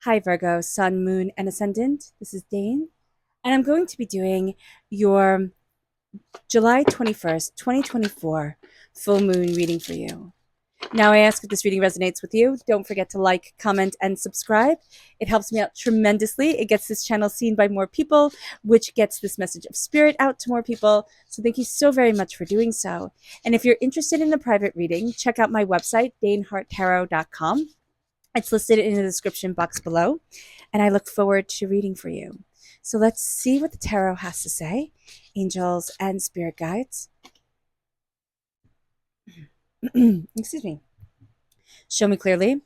Hi, Virgo, Sun, Moon, and Ascendant. This is Dane, and I'm going to be doing your July 21st, 2024 full moon reading for you. Now, I ask if this reading resonates with you. Don't forget to like, comment, and subscribe. It helps me out tremendously. It gets this channel seen by more people, which gets this message of spirit out to more people. So, thank you so very much for doing so. And if you're interested in a private reading, check out my website, daneharttarot.com. It's listed in the description box below, and I look forward to reading for you. So let's see what the tarot has to say, angels and spirit guides. Excuse me. Show me clearly,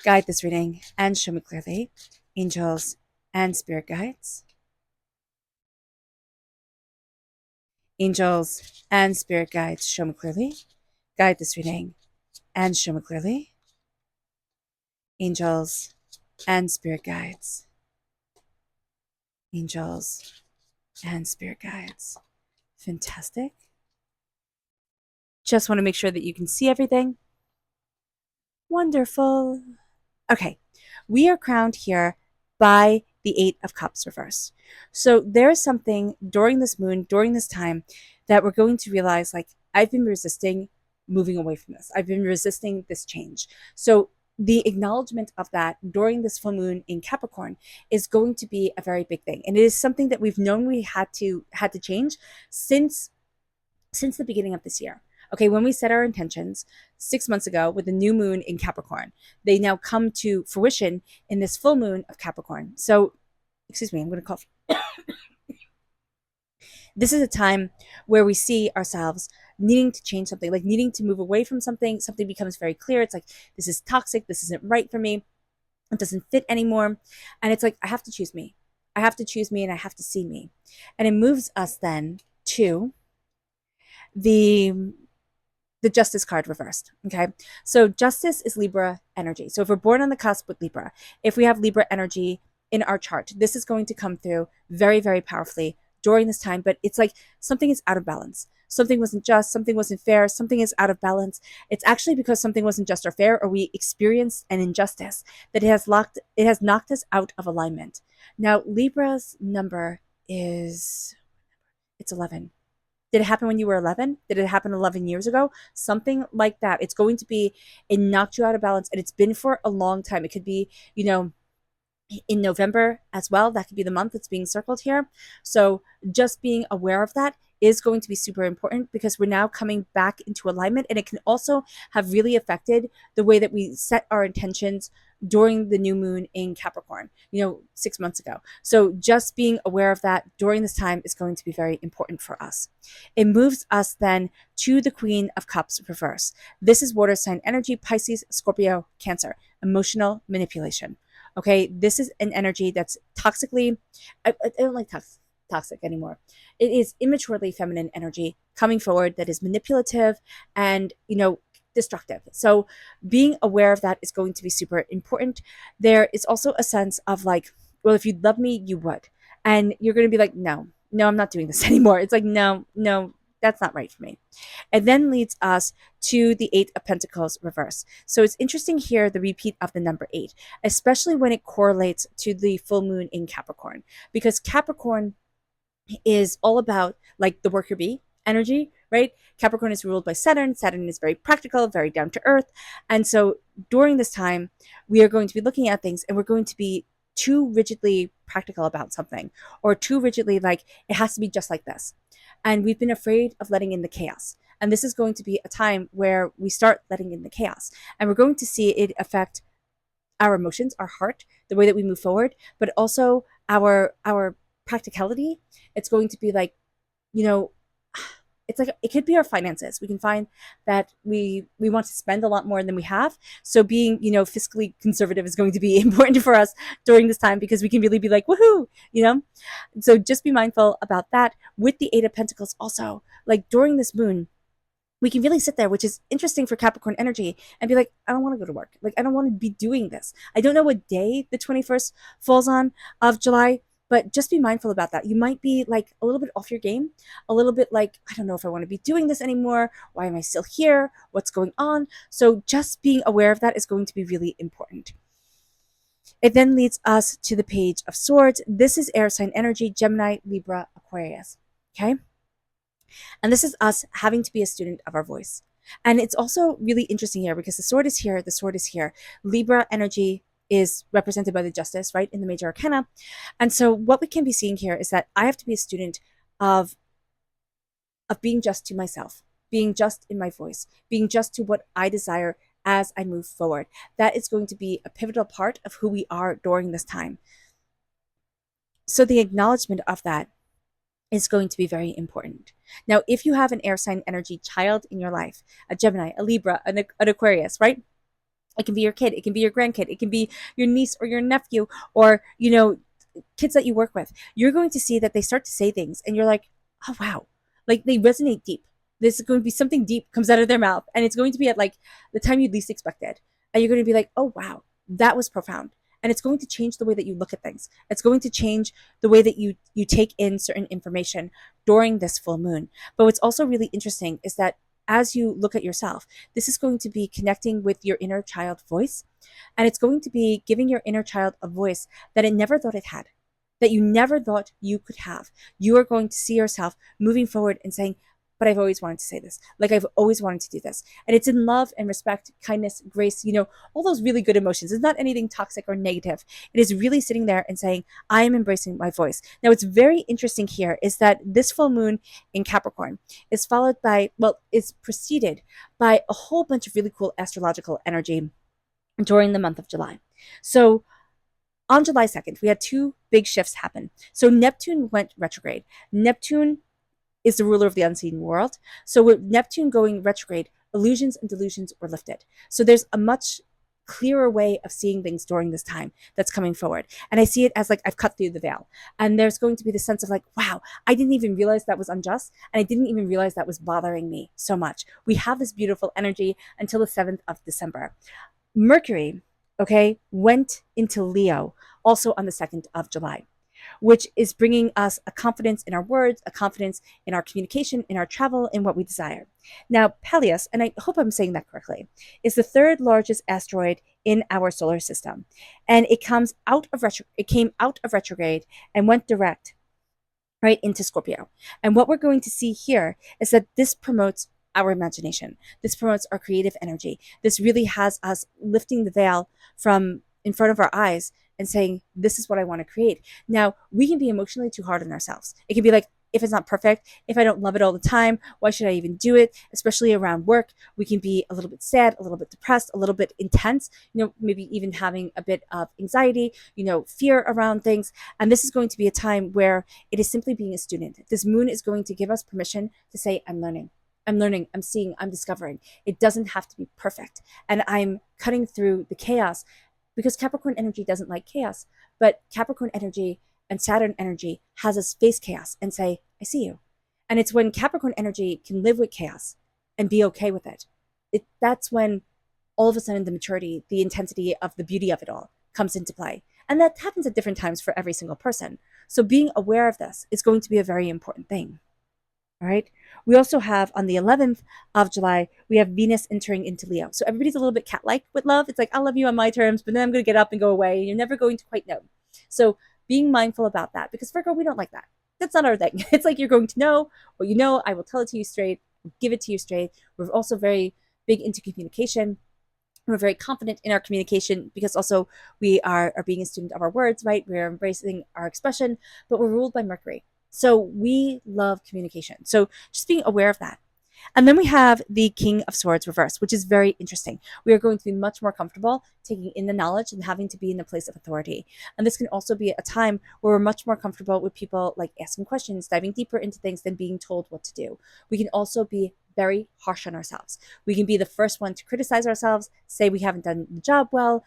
guide this reading, and show me clearly, angels and spirit guides. Angels and spirit guides, show me clearly, guide this reading, and show me clearly, angels and spirit guides. Angels and spirit guides. Fantastic. Just want to make sure that you can see everything. Wonderful. Okay, we are crowned here by the Eight of Cups reversed. So there is something during this moon, during this time, that we're going to realize, like, I've been resisting moving away from this. I've been resisting this change. So the acknowledgement of that during this full moon in Capricorn is going to be a very big thing. And it is something that we've known we had to change since the beginning of this year. Okay, when we set our intentions 6 months ago with the new moon in Capricorn, they now come to fruition in this full moon of Capricorn. So, excuse me, I'm going to cough. This is a time where we see ourselves needing to change something, like needing to move away from something. Something becomes very clear. It's like, this is toxic. This isn't right for me. It doesn't fit anymore. And it's like, I have to choose me. I have to choose me and I have to see me. And it moves us then to the Justice card reversed. Okay. So Justice is Libra energy. So if we're born on the cusp with Libra, if we have Libra energy in our chart, this is going to come through very, very powerfully during this time. But it's like something is out of balance. Something wasn't just, something wasn't fair, something is out of balance. It's actually because something wasn't just or fair, or we experienced an injustice that it has knocked us out of alignment. Now, Libra's number is, it's 11. Did it happen when you were 11? Did it happen 11 years ago? Something like that. It's going to be, it knocked you out of balance, and it's been for a long time. It could be, in November as well. That could be the month that's being circled here. So just being aware of that is going to be super important, because we're now coming back into alignment, and it can also have really affected the way that we set our intentions during the new moon in Capricorn, 6 months ago. So just being aware of that during this time is going to be very important for us. It moves us then to the Queen of Cups reverse. This is water sign energy, Pisces, Scorpio, Cancer, emotional manipulation. Okay, this is an energy that's toxically, I don't like toxic anymore. It is immaturely feminine energy coming forward that is manipulative and, destructive. So being aware of that is going to be super important. There is also a sense of like, well, if you love me, you would. And you're going to be like, no, I'm not doing this anymore. It's like, no, that's not right for me. It then leads us to the Eight of Pentacles reverse. So it's interesting here, the repeat of the number 8, especially when it correlates to the full moon in Capricorn, because Capricorn is all about like the worker bee energy, right? Capricorn is ruled by Saturn. Saturn is very practical, very down to earth. And so during this time, we are going to be looking at things, and we're going to be too rigidly practical about something, or too rigidly like it has to be just like this. And we've been afraid of letting in the chaos. And this is going to be a time where we start letting in the chaos, and we're going to see it affect our emotions, our heart, the way that we move forward, but also our practicality. It's going to be like, you know, it's like it could be our finances. We can find that we want to spend a lot more than we have. So being, fiscally conservative is going to be important for us during this time, because we can really be like, woohoo. So just be mindful about that. With the Eight of Pentacles also, like during this moon, we can really sit there, which is interesting for Capricorn energy, and be like, I don't want to go to work. Like, I don't want to be doing this. I don't know what day the 21st falls on of July, but just be mindful about that. You might be like a little bit off your game, a little bit like, I don't know if I want to be doing this anymore. Why am I still here? What's going on? So just being aware of that is going to be really important. It then leads us to the Page of Swords. This is air sign energy, Gemini, Libra, Aquarius. Okay. And this is us having to be a student of our voice. And it's also really interesting here because the sword is here, the sword is here. Libra energy is represented by the justice, right, in the major arcana. And so what we can be seeing here is that I have to be a student of being just to myself, being just in my voice, being just to what I desire as I move forward. That is going to be a pivotal part of who we are during this time. So the acknowledgement of that is going to be very important. Now, if you have an air sign energy child in your life, a Gemini, a Libra, an Aquarius, right? It can be your kid, it can be your grandkid, it can be your niece or your nephew, or, kids that you work with. You're going to see that they start to say things and you're like, oh, wow. Like they resonate deep. This is going to be something deep comes out of their mouth. And it's going to be at like the time you least expected. And you're going to be like, oh, wow, that was profound. And it's going to change the way that you look at things. It's going to change the way that you take in certain information during this full moon. But what's also really interesting is that as you look at yourself, this is going to be connecting with your inner child voice. And it's going to be giving your inner child a voice that it never thought it had, that you never thought you could have. You are going to see yourself moving forward and saying, but I've always wanted to say this. Like I've always wanted to do this. And it's in love and respect, kindness, grace, all those really good emotions. It's not anything toxic or negative. It is really sitting there and saying, I am embracing my voice. Now, what's very interesting here is that this full moon in Capricorn is followed by, is preceded by a whole bunch of really cool astrological energy during the month of July. So on July 2nd, we had two big shifts happen. So Neptune went retrograde. Neptune is the ruler of the unseen world. So with Neptune going retrograde, illusions and delusions were lifted. So there's a much clearer way of seeing things during this time that's coming forward. And I see it as like I've cut through the veil. And there's going to be the sense of like, wow, I didn't even realize that was unjust. And I didn't even realize that was bothering me so much. We have this beautiful energy until the 7th of December. Mercury, went into Leo also on the 2nd of July, which is bringing us a confidence in our words, a confidence in our communication, in our travel, in what we desire. Now, Peleus, and I hope I'm saying that correctly, is the third largest asteroid in our solar system. And it came out of retrograde and went direct right into Scorpio. And what we're going to see here is that this promotes our imagination. This promotes our creative energy. This really has us lifting the veil from in front of our eyes and saying, this is what I want to create. Now, we can be emotionally too hard on ourselves. It can be like, if it's not perfect, if I don't love it all the time, why should I even do it? Especially around work, we can be a little bit sad, a little bit depressed, a little bit intense, maybe even having a bit of anxiety, fear around things. And this is going to be a time where it is simply being a student. This moon is going to give us permission to say, I'm learning, I'm seeing, I'm discovering. It doesn't have to be perfect. And I'm cutting through the chaos because Capricorn energy doesn't like chaos, but Capricorn energy and Saturn energy has us face chaos and say, I see you. And it's when Capricorn energy can live with chaos and be okay with it. That's when all of a sudden the maturity, the intensity of the beauty of it all comes into play. And that happens at different times for every single person. So being aware of this is going to be a very important thing. All right. We also have on the 11th of July, we have Venus entering into Leo. So everybody's a little bit cat-like with love. It's like, I love you on my terms, but then I'm going to get up and go away. And you're never going to quite know. So being mindful about that, because Virgo, we don't like that. That's not our thing. It's like you're going to know what you know. I will tell it to you straight, give it to you straight. We're also very big into communication. We're very confident in our communication because also we are being a student of our words, right? We're embracing our expression, but we're ruled by Mercury. So we love communication. So just being aware of that. And then we have the King of Swords reversed, which is very interesting. We are going to be much more comfortable taking in the knowledge and having to be in the place of authority. And this can also be a time where we're much more comfortable with people like asking questions, diving deeper into things than being told what to do. We can also be very harsh on ourselves. We can be the first one to criticize ourselves, say we haven't done the job well,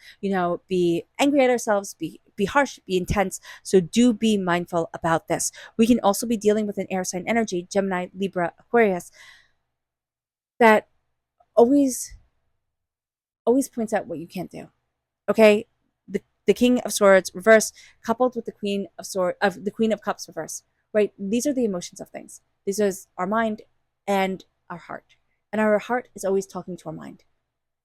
be angry at ourselves, be harsh, be intense. So do be mindful about this. We can also be dealing with an air sign energy, Gemini, Libra, Aquarius, that always points out what you can't do. Okay? The King of Swords reverse coupled with the Queen of Cups reverse, right? These are the emotions of things. This is our mind and our heart. And our heart is always talking to our mind.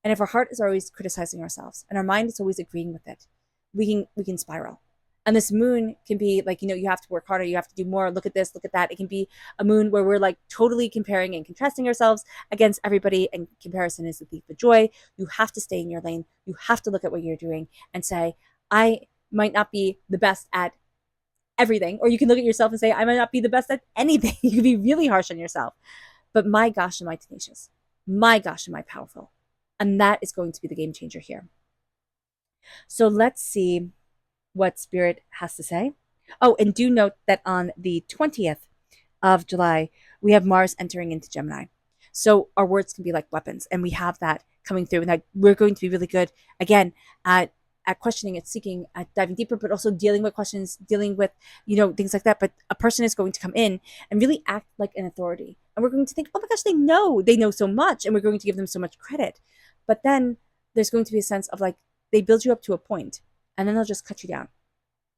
And if our heart is always criticizing ourselves and our mind is always agreeing with it, we can spiral. And this moon can be like, you have to work harder, you have to do more, look at this, look at that. It can be a moon where we're like totally comparing and contrasting ourselves against everybody, and comparison is the thief of joy. You have to stay in your lane. You have to look at what you're doing and say, I might not be the best at everything. Or you can look at yourself and say, I might not be the best at anything. You can be really harsh on yourself. But my gosh, am I tenacious? My gosh, am I powerful? And that is going to be the game changer here. So let's see what Spirit has to say. Oh, and do note that on the 20th of July, we have Mars entering into Gemini. So our words can be like weapons, and we have that coming through. And that we're going to be really good, again, at questioning, at seeking, at diving deeper, but also dealing with questions, dealing with, things like that. But a person is going to come in and really act like an authority. And we're going to think, oh my gosh, they know so much, and we're going to give them so much credit. But then there's going to be a sense of like, they build you up to a point, and then they'll just cut you down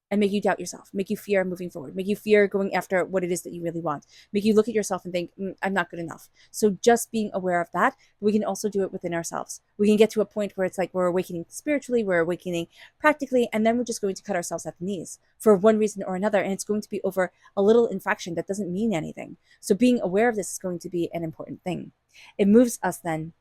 and make you doubt yourself, make you fear moving forward, make you fear going after what it is that you really want, make you look at yourself and think, I'm not good enough. So just being aware of that, we can also do it within ourselves. We can get to a point where it's like we're awakening spiritually, we're awakening practically, and then we're just going to cut ourselves at the knees for one reason or another, and it's going to be over a little infraction that doesn't mean anything. So being aware of this is going to be an important thing. It moves us then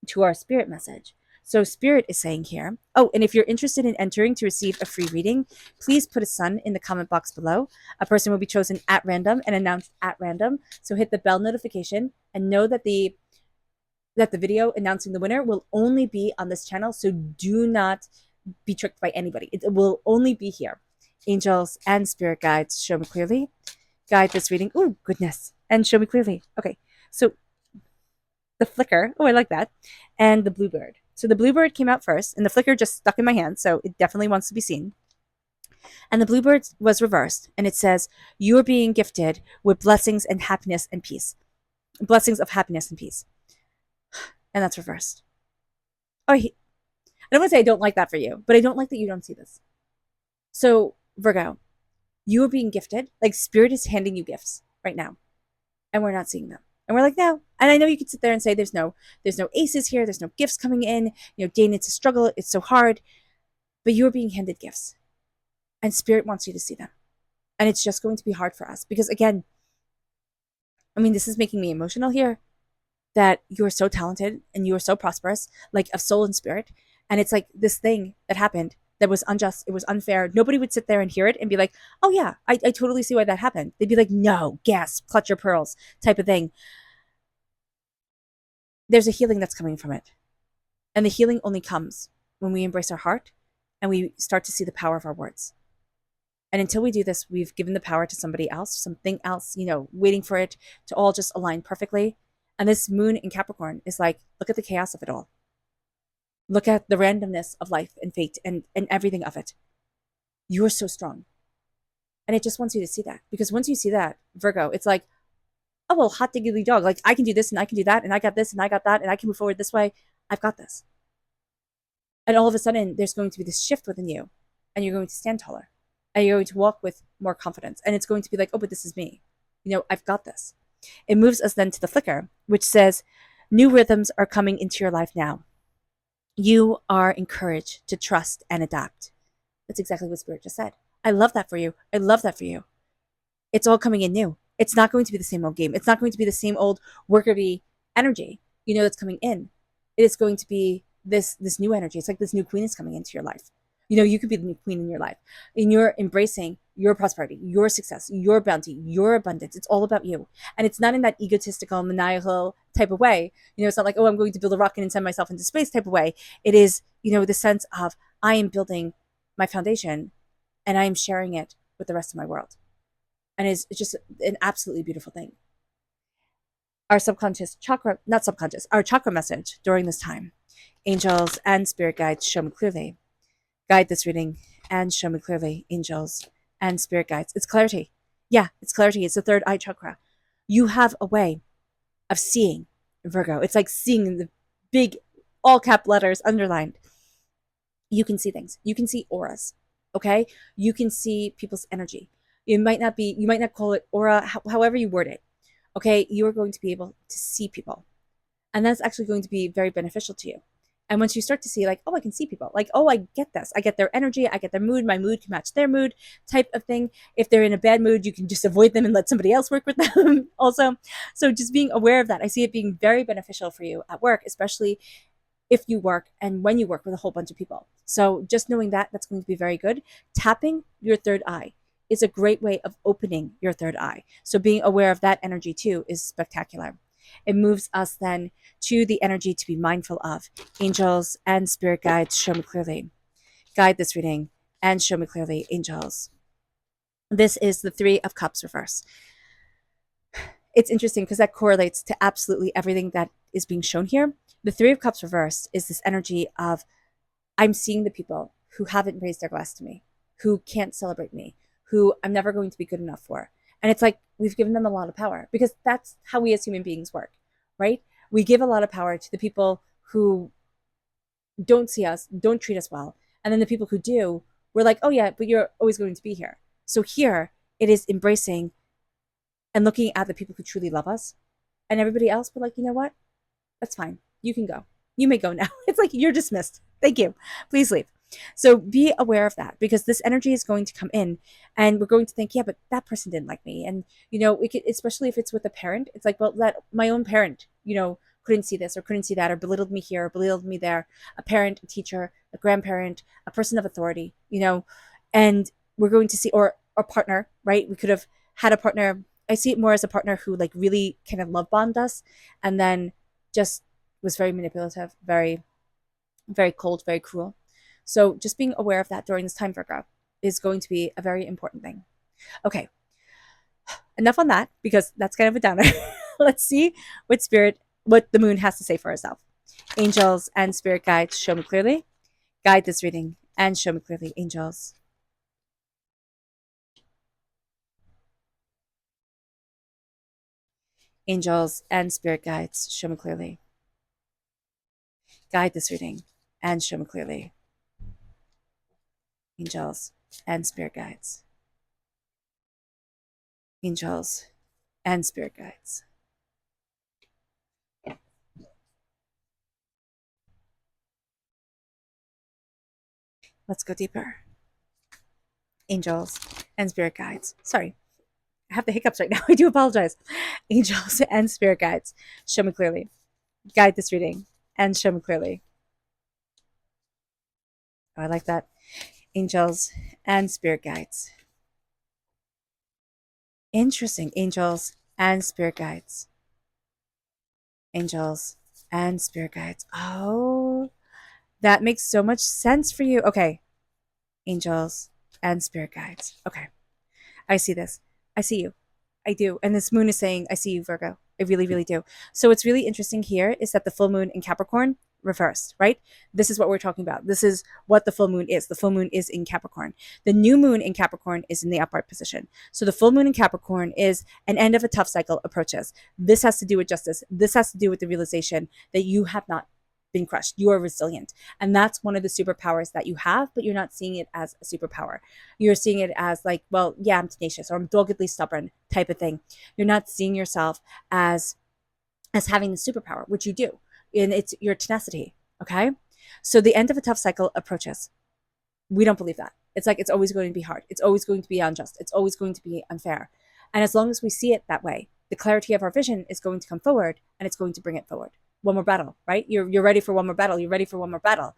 to our spirit message. So Spirit is saying here, oh, and if you're interested in entering to receive a free reading, please put a sun in the comment box below. A person will be chosen at random and announced at random. So hit the bell notification and know that the video announcing the winner will only be on this channel. So do not be tricked by anybody. It will only be here. Angels and spirit guides, show me clearly. Guide this reading. Oh, goodness. And show me clearly. Okay. So the flicker, oh, I like that. And the bluebird. So the bluebird came out first, and the flicker just stuck in my hand, so it definitely wants to be seen. And the bluebird was reversed, and it says, you are being gifted with blessings and happiness and peace. Blessings of happiness and peace. And that's reversed. Oh, I don't want to say I don't like that for you, but I don't like that you don't see this. So, Virgo, you are being gifted. Like, Spirit is handing you gifts right now, and we're not seeing them. And we're like, no. And I know you could sit there and say, there's no aces here. There's no gifts coming in. Dane, it's a struggle. It's so hard. But you're being handed gifts. And Spirit wants you to see them. And it's just going to be hard for us. Because again, I mean, this is making me emotional here. That you are so talented and you are so prosperous, like of soul and spirit. And it's like this thing that happened that was unjust. It was unfair. Nobody would sit there and hear it and be like, oh yeah, I totally see why that happened. They'd be like, no, gasp, clutch your pearls type of thing. There's a healing that's coming from it. And the healing only comes when we embrace our heart and we start to see the power of our words. And until we do this, we've given the power to somebody else, something else, waiting for it to all just align perfectly. And this moon in Capricorn is like, look at the chaos of it all. Look at the randomness of life and fate and everything of it. You are so strong. And it just wants you to see that. Because once you see that, Virgo, it's like, oh, well, hot diggity dog. Like, I can do this and I can do that and I got this and I got that and I can move forward this way. I've got this. And all of a sudden, there's going to be this shift within you and you're going to stand taller and you're going to walk with more confidence. And it's going to be like, oh, but this is me. I've got this. It moves us then to the flicker, which says, new rhythms are coming into your life now. You are encouraged to trust and adapt. That's exactly what Spirit just said. I love that for you. I love that for you. It's all coming in new. It's not going to be the same old game. It's not going to be the same old worker-bee energy, that's coming in. It is going to be this new energy. It's like this new queen is coming into your life. You could be the new queen in your life. And you're embracing your prosperity, your success, your bounty, your abundance. It's all about you. And it's not in that egotistical, maniacal type of way. It's not like, oh, I'm going to build a rocket and send myself into space type of way. It is, the sense of I am building my foundation and I am sharing it with the rest of my world. And it's just an absolutely beautiful thing. Our our chakra message during this time. Angels and spirit guides, show me clearly. Guide this reading and show me clearly, angels and spirit guides. It's clarity. Yeah, it's clarity. It's the third eye chakra. You have a way of seeing, Virgo. It's like seeing the big all cap letters underlined. You can see things. You can see auras. Okay? You can see people's energy. You might not call it aura, however you word it. Okay? You are going to be able to see people. And that's actually going to be very beneficial to you. And once you start to see, like, oh, I can see people, like, oh, I get this, I get their energy, I get their mood, my mood can match their mood, type of thing. If they're in a bad mood, you can just avoid them and let somebody else work with them also. So just being aware of that, I see it being very beneficial for you at work, especially if you work and when you work with a whole bunch of people. So just knowing that, that's going to be very good. Tapping your third eye is a great way of opening your third eye. So being aware of that energy too is spectacular. It moves us then to the energy to be mindful of. Angels and spirit guides, show me clearly. Guide this reading and show me clearly, angels. This is the Three of Cups reverse. It's interesting because that correlates to absolutely everything that is being shown here. The Three of Cups reversed is this energy of, I'm seeing the people who haven't raised their glass to me, who can't celebrate me, who I'm never going to be good enough for. And it's like we've given them a lot of power, because that's how we as human beings work, right? We give a lot of power to the people who don't see us, don't treat us well. And then the people who do, we're like, oh yeah, but you're always going to be here. So here it is embracing and looking at the people who truly love us, and everybody else, we're like, you know what? That's fine. You can go. You may go now. It's like, you're dismissed. Thank you. Please leave. So be aware of that, because this energy is going to come in and we're going to think, yeah, but that person didn't like me. And, we could, especially if it's with a parent, it's like, well, that my own parent, couldn't see this or couldn't see that, or belittled me here or belittled me there. A parent, a teacher, a grandparent, a person of authority, and we're going to see, or a partner, right? We could have had a partner. I see it more as a partner who like really kind of love bombed us and then just was very manipulative, very, very cold, very cruel. So just being aware of that during this time, Virgo, is going to be a very important thing. Okay, enough on that, because that's kind of a downer. Let's see what the moon has to say for herself. Angels and spirit guides, show me clearly. Guide this reading and show me clearly, angels. Angels and spirit guides, show me clearly. Guide this reading and show me clearly, angels and spirit guides. Angels and spirit guides. Let's go deeper. Angels and spirit guides. Sorry, I have the hiccups right now. I do apologize. Angels and spirit guides, show me clearly. Guide this reading and show me clearly. Oh, I like that. Angels and spirit guides. Interesting. Angels and spirit guides. Angels and spirit guides. Oh, that makes so much sense for you. Okay. Angels and spirit guides. Okay. I see this. I see you. I do. And this moon is saying, I see you, Virgo. I really, really do. So what's really interesting here is that the full moon in Capricorn reversed, right? This is what we're talking about. This is what the full moon is. The full moon is in Capricorn. The new moon in Capricorn is in the upright position. So the full moon in Capricorn is an end of a tough cycle approaches. This has to do with justice. This has to do with the realization that you have not been crushed. You are resilient. And that's one of the superpowers that you have, but you're not seeing it as a superpower. You're seeing it as like, well, yeah, I'm tenacious or I'm doggedly stubborn type of thing. You're not seeing yourself as having the superpower, which you do. And it's your tenacity. Okay. So the end of a tough cycle approaches. We don't believe that. It's like, it's always going to be hard. It's always going to be unjust. It's always going to be unfair. And as long as we see it that way, the clarity of our vision is going to come forward and it's going to bring it forward. One more battle, right? You're ready for one more battle. You're ready for one more battle.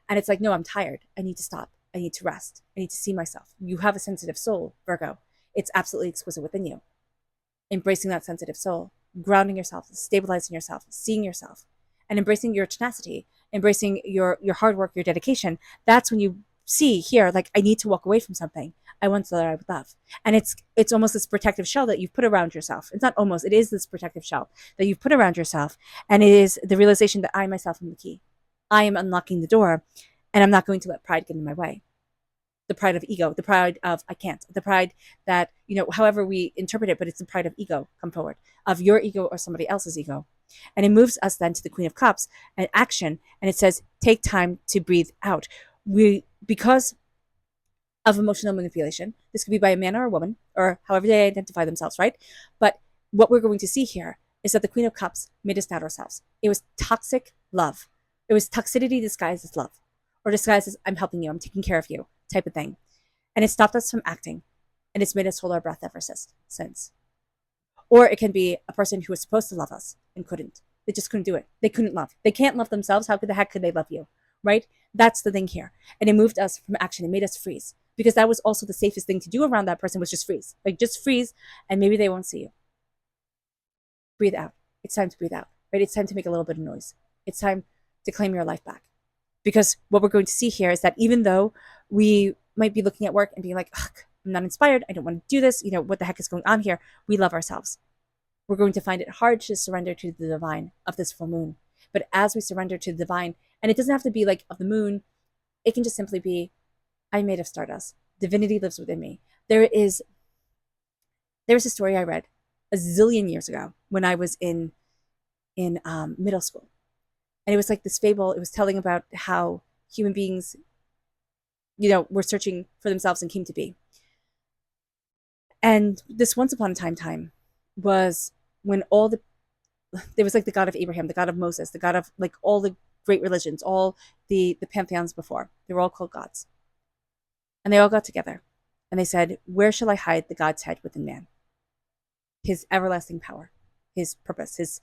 And it's like, no, I'm tired. I need to stop. I need to rest. I need to see myself. You have a sensitive soul, Virgo. It's absolutely exquisite within you. Embracing that sensitive soul, grounding yourself, stabilizing yourself, seeing yourself, and embracing your tenacity, embracing your hard work, your dedication. That's when you see here, like, I need to walk away from something I once thought I would love. And it's almost this protective shell that you've put around yourself. It's not almost, it is this protective shell that you've put around yourself. And it is the realization that I myself am the key. I am unlocking the door, and I'm not going to let pride get in my way. The pride of ego, the pride of I can't, the pride that, however we interpret it, but it's the pride of ego come forward, of your ego or somebody else's ego. And it moves us then to the Queen of Cups and action. And it says, take time to breathe out. Because of emotional manipulation, this could be by a man or a woman, or however they identify themselves, right? But what we're going to see here is that the Queen of Cups made us doubt ourselves. It was toxic love. It was toxicity disguised as love, or disguised as I'm helping you, I'm taking care of you type of thing. And it stopped us from acting, and it's made us hold our breath ever since. Or it can be a person who was supposed to love us and couldn't. They just couldn't do it. They couldn't love. They can't love themselves. How could the heck could they love you? Right? That's the thing here. And it moved us from action. It made us freeze. Because that was also the safest thing to do around that person was just freeze. Like just freeze and maybe they won't see you. Breathe out. It's time to breathe out. Right? It's time to make a little bit of noise. It's time to claim your life back. Because what we're going to see here is that even though we might be looking at work and being like, ugh, I'm not inspired, I don't want to do this, what the heck is going on here? We love ourselves. We're going to find it hard to surrender to the divine of this full moon. But as we surrender to the divine, and it doesn't have to be like of the moon, it can just simply be, I'm made of stardust. Divinity lives within me. There was a story I read a zillion years ago when I was in middle school. And it was like this fable. It was telling about how human beings, were searching for themselves and came to be. And this once upon a time was when there was like the God of Abraham, the God of Moses, the God of like all the great religions, all the pantheons before. They were all called gods. And they all got together and they said, where shall I hide the God's head within man? His everlasting power, his purpose, his,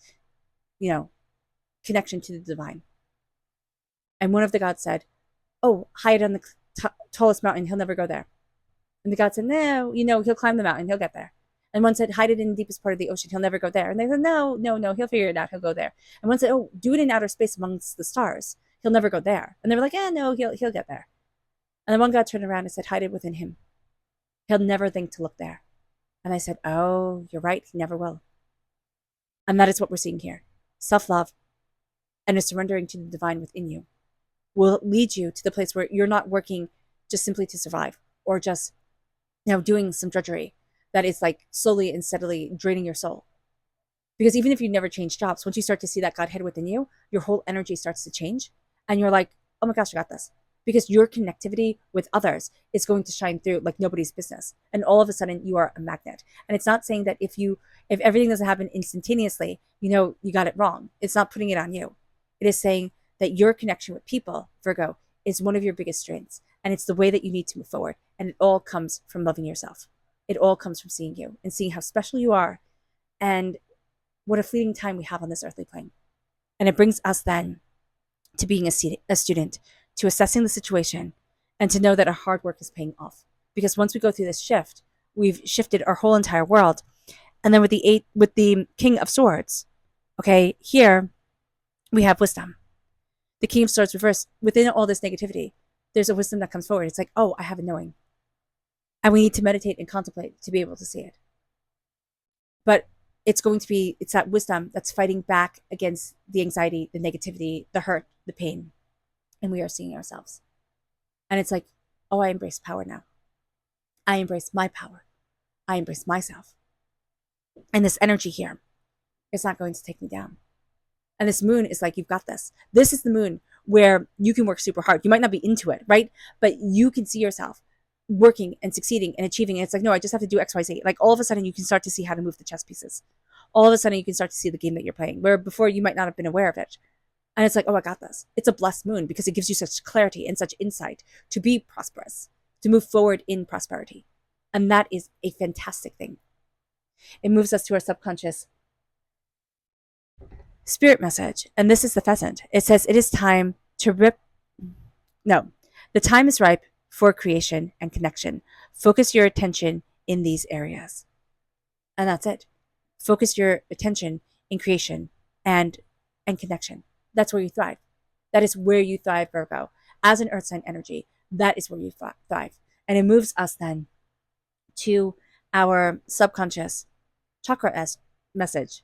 connection to the divine. And one of the gods said, oh, hide on the tallest mountain. He'll never go there. And the god said, no, he'll climb the mountain. He'll get there. And one said, hide it in the deepest part of the ocean. He'll never go there. And they said, no, he'll figure it out. He'll go there. And one said, oh, do it in outer space amongst the stars. He'll never go there. And they were like, no, he'll get there. And then one god turned around and said, hide it within him. He'll never think to look there. And I said, oh, you're right. He never will. And that is what we're seeing here. Self-love and a surrendering to the divine within you will lead you to the place where you're not working just simply to survive or just, doing some drudgery that is like slowly and steadily draining your soul. Because even if you never change jobs, once you start to see that Godhead within you, your whole energy starts to change. And you're like, oh my gosh, I got this. Because your connectivity with others is going to shine through like nobody's business. And all of a sudden you are a magnet. And it's not saying that if everything doesn't happen instantaneously, you got it wrong. It's not putting it on you. It is saying that your connection with people, Virgo, is one of your biggest strengths. And it's the way that you need to move forward. And it all comes from loving yourself. It all comes from seeing you and seeing how special you are and what a fleeting time we have on this earthly plane. And it brings us then to being a student, to assessing the situation, and to know that our hard work is paying off. Because once we go through this shift, we've shifted our whole entire world. And then with the King of Swords, okay, here we have wisdom. The King of Swords reversed. Within all this negativity, there's a wisdom that comes forward. It's like, oh, I have a knowing. And we need to meditate and contemplate to be able to see it. But it's that wisdom that's fighting back against the anxiety, the negativity, the hurt, the pain. And we are seeing ourselves. And it's like, oh, I embrace power now. I embrace my power. I embrace myself. And this energy here is not going to take me down. And this moon is like, you've got this. This is the moon where you can work super hard. You might not be into it, right? But you can see yourself working and succeeding and achieving. And it's like, no, I just have to do X, Y, Z. Like all of a sudden you can start to see how to move the chess pieces. All of a sudden you can start to see the game that you're playing, where before you might not have been aware of it. And it's like, oh, I got this. It's a blessed moon because it gives you such clarity and such insight to be prosperous, to move forward in prosperity. And that is a fantastic thing. It moves us to our subconscious spirit message. And this is the pheasant. It says, it is time to the time is ripe for creation and connection. Focus your attention in these areas. And that's it. Focus your attention in creation and connection. That's where you thrive. That is where you thrive, Virgo. As an earth sign energy, that is where you thrive. And it moves us then to our subconscious chakra message.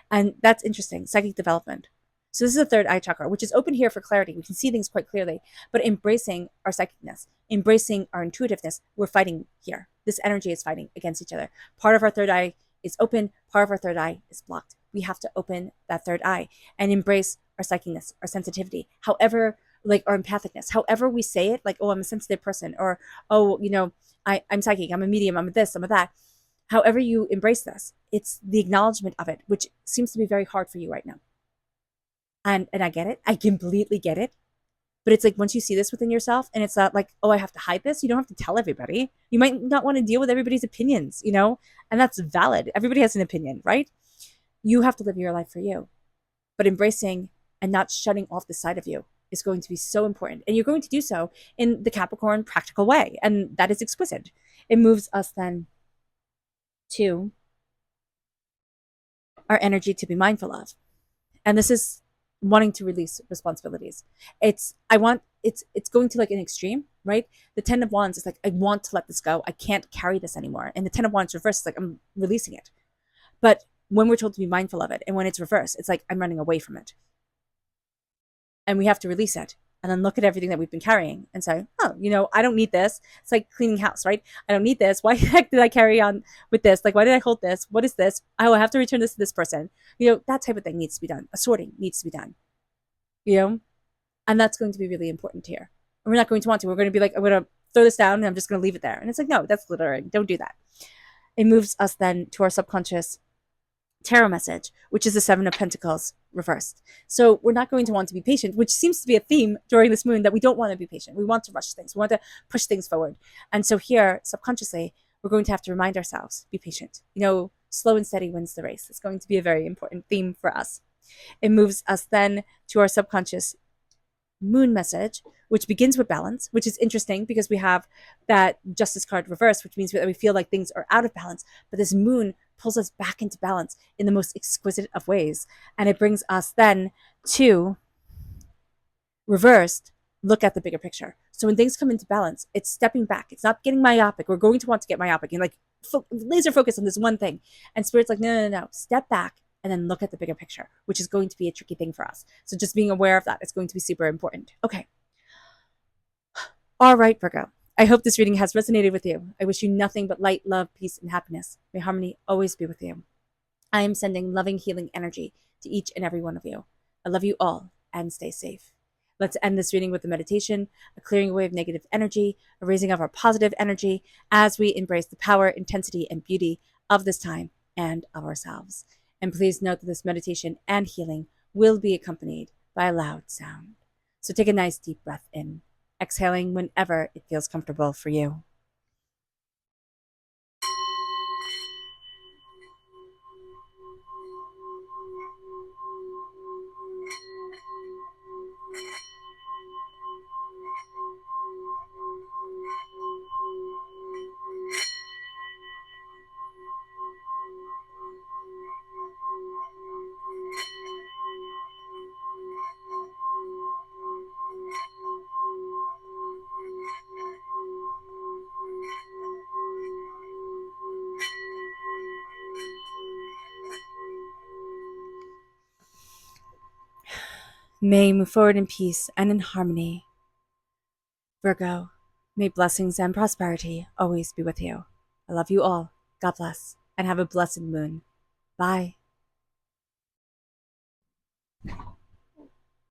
And that's interesting, psychic development. So this is the third eye chakra, which is open here for clarity. We can see things quite clearly, but embracing our psychicness, embracing our intuitiveness, we're fighting here. This energy is fighting against each other. Part of our third eye is open, part of our third eye is blocked. We have to open that third eye and embrace our psychicness, our sensitivity, however, like our empathicness, however we say it, like, oh, I'm a sensitive person, or, oh, I'm psychic, I'm a medium, I'm a this, I'm a that. However you embrace this, it's the acknowledgement of it, which seems to be very hard for you right now. And I get it. I completely get it. But it's like once you see this within yourself, and it's not like, oh, I have to hide this. You don't have to tell everybody. You might not want to deal with everybody's opinions, and that's valid. Everybody has an opinion, right? You have to live your life for you. But embracing and not shutting off the side of you is going to be so important. And you're going to do so in the Capricorn practical way. And that is exquisite. It moves us then to our energy to be mindful of. And this is wanting to release responsibilities. It's going to like an extreme, right? The 10 of Wands is like, I want to let this go. I can't carry this anymore. And the 10 of Wands reverse is like, I'm releasing it. But when we're told to be mindful of it, and when it's reversed, it's like, I'm running away from it. And we have to release it and then look at everything that we've been carrying and say, oh, I don't need this. It's like cleaning house, right? I don't need this. Why the heck did I carry on with this? Like, why did I hold this? What is this? Oh, I have to return this to this person. That type of thing needs to be done. A sorting needs to be done, and that's going to be really important here. And we're not going to want to. We're going to be like, I'm going to throw this down and I'm just going to leave it there. And it's like, no, that's littering. Don't do that. It moves us then to our subconscious tarot message, which is the Seven of Pentacles reversed. So we're not going to want to be patient, which seems to be a theme during this moon, that we don't want to be patient. We want to rush things. We want to push things forward. And so here, subconsciously, we're going to have to remind ourselves, be patient. Slow and steady wins the race. It's going to be a very important theme for us. It moves us then to our subconscious moon message, which begins with balance, which is interesting because we have that Justice card reversed, which means that we feel like things are out of balance. But this moon pulls us back into balance in the most exquisite of ways. And it brings us then to reversed, look at the bigger picture. So when things come into balance, it's stepping back. It's not getting myopic. We're going to want to get myopic and like laser focus on this one thing. And Spirit's like, no. Step back and then look at the bigger picture, which is going to be a tricky thing for us. So just being aware of that is going to be super important. Okay. All right, Virgo. I hope this reading has resonated with you. I wish you nothing but light, love, peace, and happiness. May harmony always be with you. I am sending loving, healing energy to each and every one of you. I love you all and stay safe. Let's end this reading with a meditation, a clearing away of negative energy, a raising of our positive energy as we embrace the power, intensity, and beauty of this time and of ourselves. And please note that this meditation and healing will be accompanied by a loud sound. So take a nice deep breath in, exhaling whenever it feels comfortable for you. May you move forward in peace and in harmony. Virgo, may blessings and prosperity always be with you. I love you all. God bless, and have a blessed moon. Bye.